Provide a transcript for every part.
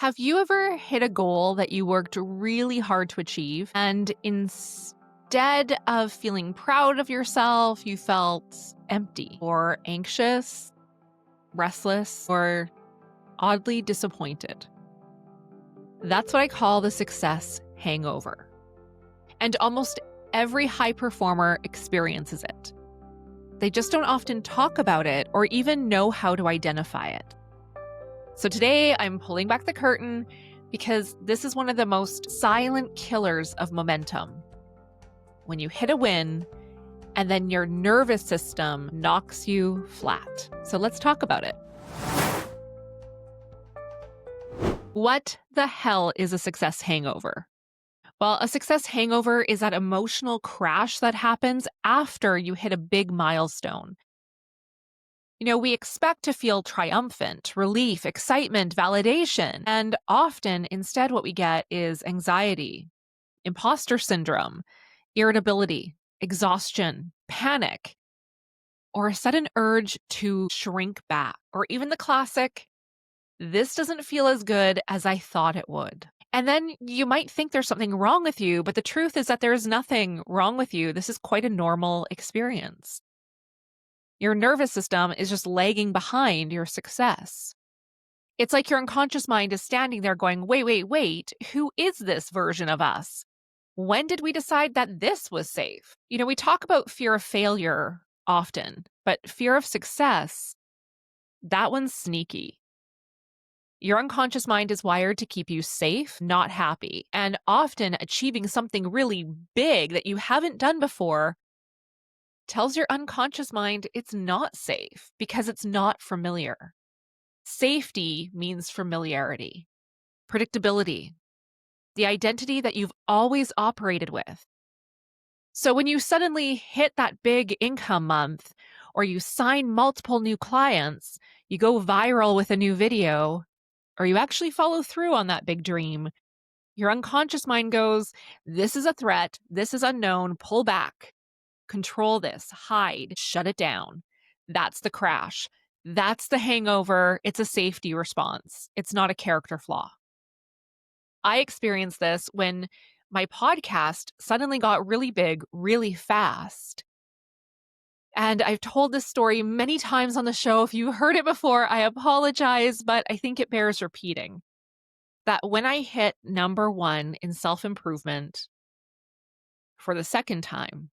Have you ever hit a goal that you worked really hard to achieve, and instead of feeling proud of yourself, you felt empty or anxious, restless, or oddly disappointed? That's what I call the success hangover. And almost every high performer experiences it. They just don't often talk about it or even know how to identify it. So today I'm pulling back the curtain because this is one of the most silent killers of momentum. When you hit a win and then your nervous system knocks you flat. So let's talk about it. What the hell is a success hangover? Well, a success hangover is that emotional crash that happens after you hit a big milestone. We expect to feel triumphant, relief, excitement, validation, and often instead what we get is anxiety, imposter syndrome, irritability, exhaustion, panic, or a sudden urge to shrink back, or even the classic, this doesn't feel as good as I thought it would. And then you might think there's something wrong with you, but the truth is that there's nothing wrong with you. This is quite a normal experience. Your nervous system is just lagging behind your success. It's like your unconscious mind is standing there going, wait, who is this version of us? When did we decide that this was safe? We talk about fear of failure often, but fear of success, that one's sneaky. Your unconscious mind is wired to keep you safe, not happy, and often achieving something really big that you haven't done before tells your unconscious mind it's not safe because it's not familiar. Safety means familiarity, predictability, the identity that you've always operated with. So when you suddenly hit that big income month, or you sign multiple new clients, you go viral with a new video, or you actually follow through on that big dream, your unconscious mind goes, this is a threat, this is unknown, pull back. Control this, hide, shut it down. That's the crash. That's the hangover. It's a safety response. It's not a character flaw. I experienced this when my podcast suddenly got really big, really fast. And I've told this story many times on the show. If you heard it before, I apologize, but I think it bears repeating. That when I hit #1 in self-improvement for the second time,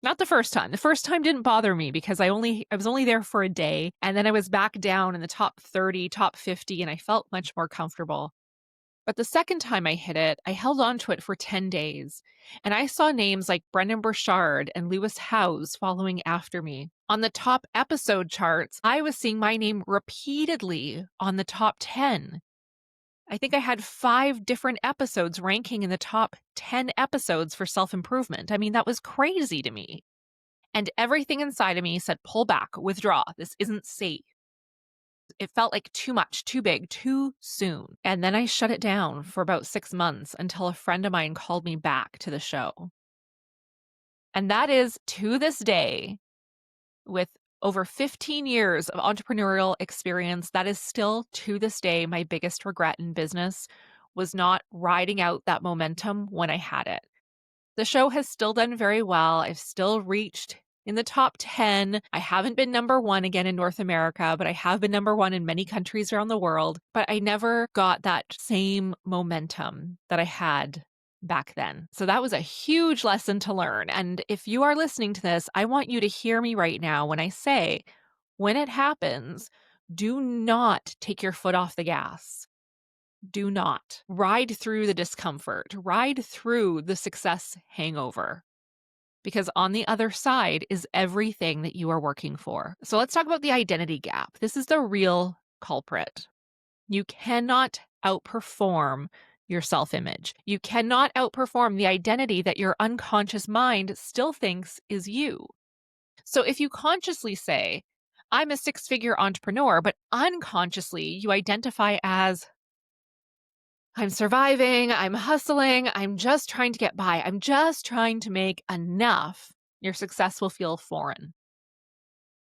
not the first time. The first time didn't bother me because I was only there for a day, and then I was back down in the top 30, top 50, and I felt much more comfortable. But the second time I hit it, I held on to it for 10 days, and I saw names like Brendan Burchard and Lewis Howes following after me. On the top episode charts, I was seeing my name repeatedly on the top 10. I think I had 5 different episodes ranking in the top 10 episodes for self-improvement. I mean, that was crazy to me. And everything inside of me said, pull back, withdraw. This isn't safe. It felt like too much, too big, too soon. And then I shut it down for about 6 months until a friend of mine called me back to the show. And that is, to this day, with over 15 years of entrepreneurial experience, that is still to this day my biggest regret in business, was not riding out that momentum when I had it. The show has still done very well. I've still reached in the top 10. I haven't been #1 again in North America, but I have been #1 in many countries around the world. But I never got that same momentum that I had back then. So that was a huge lesson to learn. And if you are listening to this, I want you to hear me right now when I say, when it happens, do not take your foot off the gas. Do not ride through the discomfort, ride through the success hangover, because on the other side is everything that you are working for. So let's talk about the identity gap. This is the real culprit. You cannot outperform your self-image. You cannot outperform the identity that your unconscious mind still thinks is you. So if you consciously say, I'm a 6-figure entrepreneur, but unconsciously you identify as, I'm surviving, I'm hustling, I'm just trying to get by, I'm just trying to make enough, your success will feel foreign.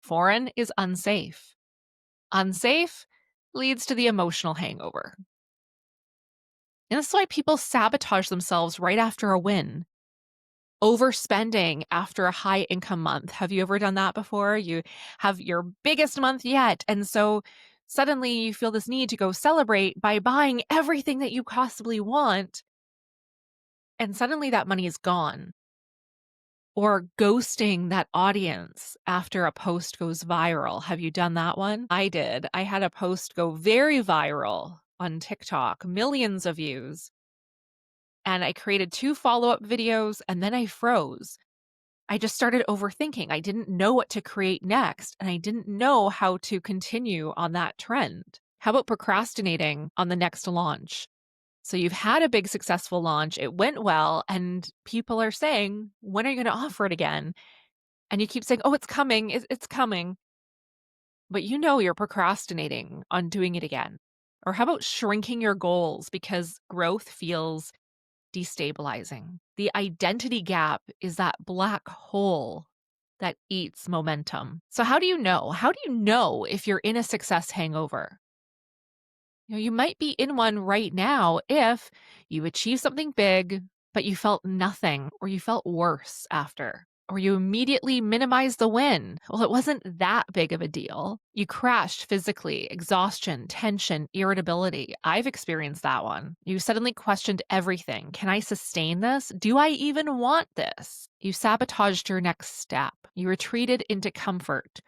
Foreign is unsafe. Unsafe leads to the emotional hangover. And that's why people sabotage themselves right after a win. Overspending after a high income month. Have you ever done that before? You have your biggest month yet. And so suddenly you feel this need to go celebrate by buying everything that you possibly want. And suddenly that money is gone. Or ghosting that audience after a post goes viral. Have you done that one? I did. I had a post go very viral on TikTok, millions of views. And I created 2 follow-up videos and then I froze. I just started overthinking. I didn't know what to create next, and I didn't know how to continue on that trend. How about procrastinating on the next launch? So you've had a big successful launch, it went well, and people are saying, "When are you gonna offer it again?" And you keep saying, "Oh, it's coming, it's coming." But you know you're procrastinating on doing it again. Or how about shrinking your goals because growth feels destabilizing? The identity gap is that black hole that eats momentum. So how do you know? How do you know if you're in a success hangover? You might be in one right now if you achieve something big, but you felt nothing or you felt worse after. Or you immediately minimize the win. Well, it wasn't that big of a deal. You crashed physically, exhaustion, tension, irritability. I've experienced that one. You suddenly questioned everything. Can I sustain this? Do I even want this? You sabotaged your next step. You retreated into comfort,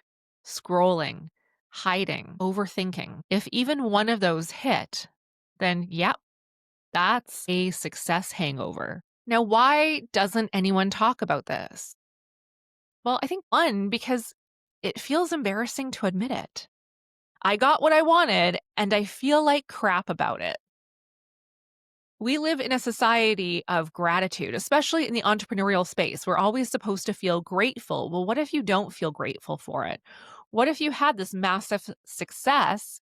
scrolling, hiding, overthinking. If even one of those hit, then yep, that's a success hangover. Now, why doesn't anyone talk about this? Well, I think one, because it feels embarrassing to admit it. I got what I wanted and I feel like crap about it. We live in a society of gratitude, especially in the entrepreneurial space. We're always supposed to feel grateful. Well, what if you don't feel grateful for it? What if you had this massive success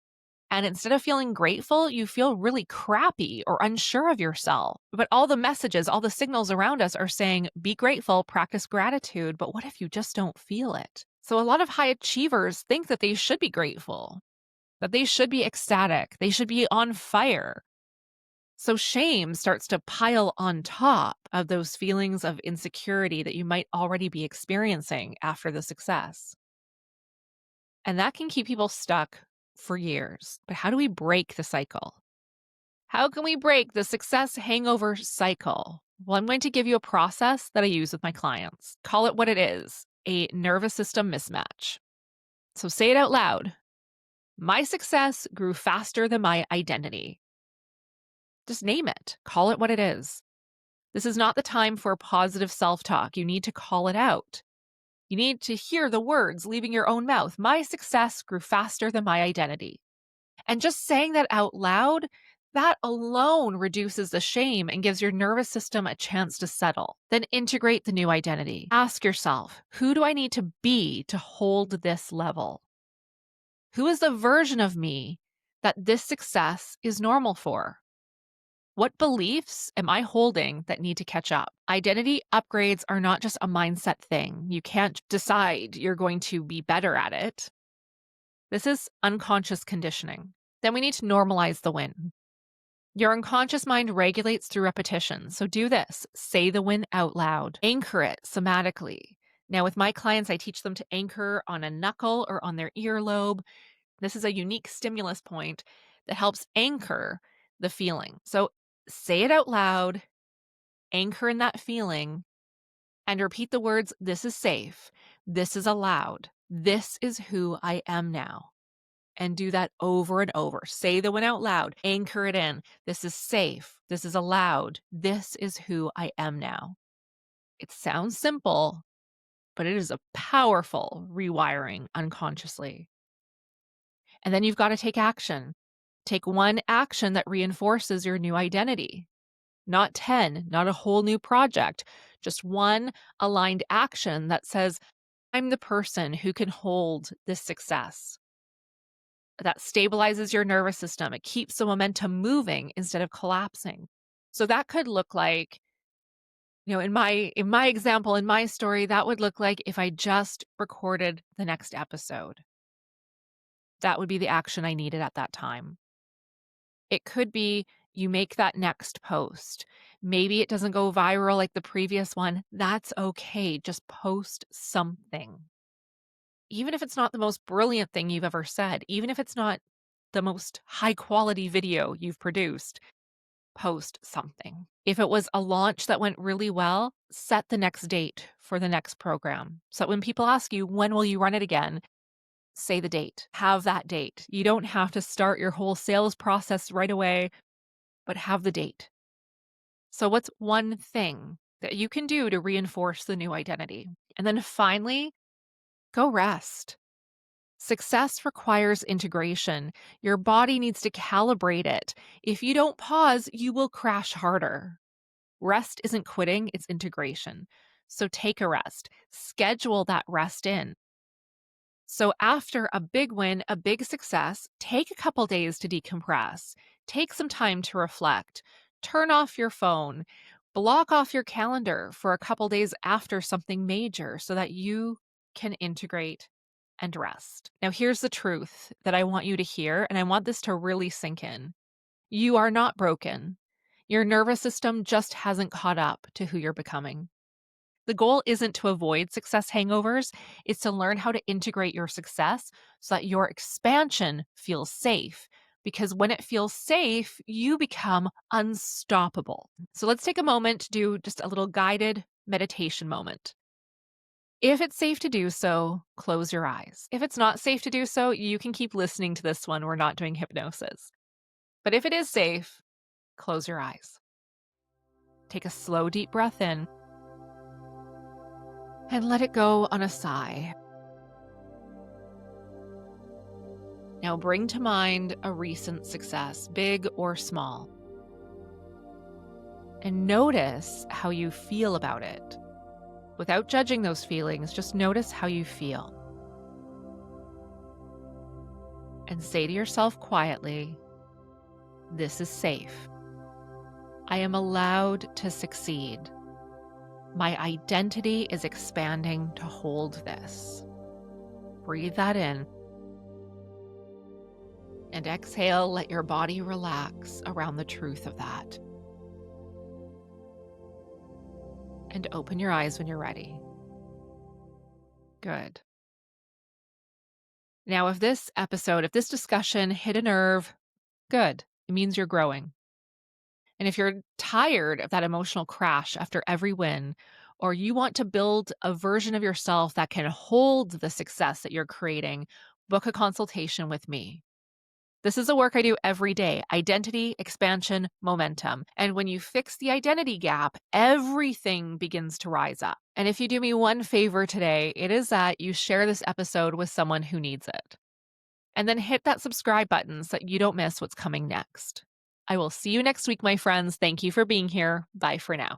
and instead of feeling grateful, you feel really crappy or unsure of yourself? But all the messages, all the signals around us are saying, be grateful, practice gratitude. But what if you just don't feel it? So a lot of high achievers think that they should be grateful, that they should be ecstatic, they should be on fire. So shame starts to pile on top of those feelings of insecurity that you might already be experiencing after the success. And that can keep people stuck for years. But how do we break the cycle? How can we break the success hangover cycle? Well, I'm going to give you a process that I use with my clients. Call it what it is, a nervous system mismatch. So say it out loud. My success grew faster than my identity. Just name it. Call it what it is. This is not the time for positive self-talk. You need to call it out. You need to hear the words leaving your own mouth. My success grew faster than my identity. And just saying that out loud, that alone reduces the shame and gives your nervous system a chance to settle. Then integrate the new identity. Ask yourself, who do I need to be to hold this level? Who is the version of me that this success is normal for? What beliefs am I holding that need to catch up? Identity upgrades are not just a mindset thing. You can't decide you're going to be better at it. This is unconscious conditioning. Then we need to normalize the win. Your unconscious mind regulates through repetition. So do this. Say the win out loud. Anchor it somatically. Now, with my clients, I teach them to anchor on a knuckle or on their earlobe. This is a unique stimulus point that helps anchor the feeling. So say it out loud, anchor in that feeling, and repeat the words, this is safe, this is allowed, this is who I am now. And do that over and over. Say the one out loud, anchor it in. This is safe, this is allowed, this is who I am now. It sounds simple, but it is a powerful rewiring unconsciously. And then you've got to take action. Take one action that reinforces your new identity. Not 10, not a whole new project, just one aligned action that says, I'm the person who can hold this success. That stabilizes your nervous system. It keeps the momentum moving instead of collapsing. So that could look like, in my example, in my story, that would look like if I just recorded the next episode. That would be the action I needed at that time. It could be You make that next post. Maybe it doesn't go viral like the previous one. That's okay. Just post something. Even if it's not the most brilliant thing you've ever said, even if it's not the most high quality video you've produced, post something. If it was a launch that went really well, set the next date for the next program. So that when people ask you, when will you run it again? Say the date. Have that date. You don't have to start your whole sales process right away, but have the date. So, what's one thing that you can do to reinforce the new identity? And then finally, go rest. Success requires integration. Your body needs to calibrate it. If you don't pause, you will crash harder. Rest isn't quitting, it's integration. So take a rest, schedule that rest in. So after a big win, a big success, take a couple days to decompress. Take some time to reflect. Turn off your phone. Block off your calendar for a couple days after something major so that you can integrate and rest. Now, here's the truth that I want you to hear, and I want this to really sink in. You are not broken. Your nervous system just hasn't caught up to who you're becoming. The goal isn't to avoid success hangovers, it's to learn how to integrate your success so that your expansion feels safe. Because when it feels safe, you become unstoppable. So let's take a moment to do just a little guided meditation moment. If it's safe to do so, close your eyes. If it's not safe to do so, you can keep listening to this one. We're not doing hypnosis. But if it is safe, close your eyes. Take a slow, deep breath in and let it go on a sigh. Now bring to mind a recent success, big or small, and notice how you feel about it. Without judging those feelings, just notice how you feel. And say to yourself quietly, this is safe. I am allowed to succeed. My identity is expanding to hold this. Breathe that in. And exhale, let your body relax around the truth of that. And open your eyes when you're ready. Good. Now, if this discussion hit a nerve, good. It means you're growing. And if you're tired of that emotional crash after every win, or you want to build a version of yourself that can hold the success that you're creating, book a consultation with me. This is the work I do every day: identity, expansion, momentum. And when you fix the identity gap, everything begins to rise up. And if you do me one favor today, it is that you share this episode with someone who needs it. And then hit that subscribe button so that you don't miss what's coming next. I will see you next week, my friends. Thank you for being here. Bye for now.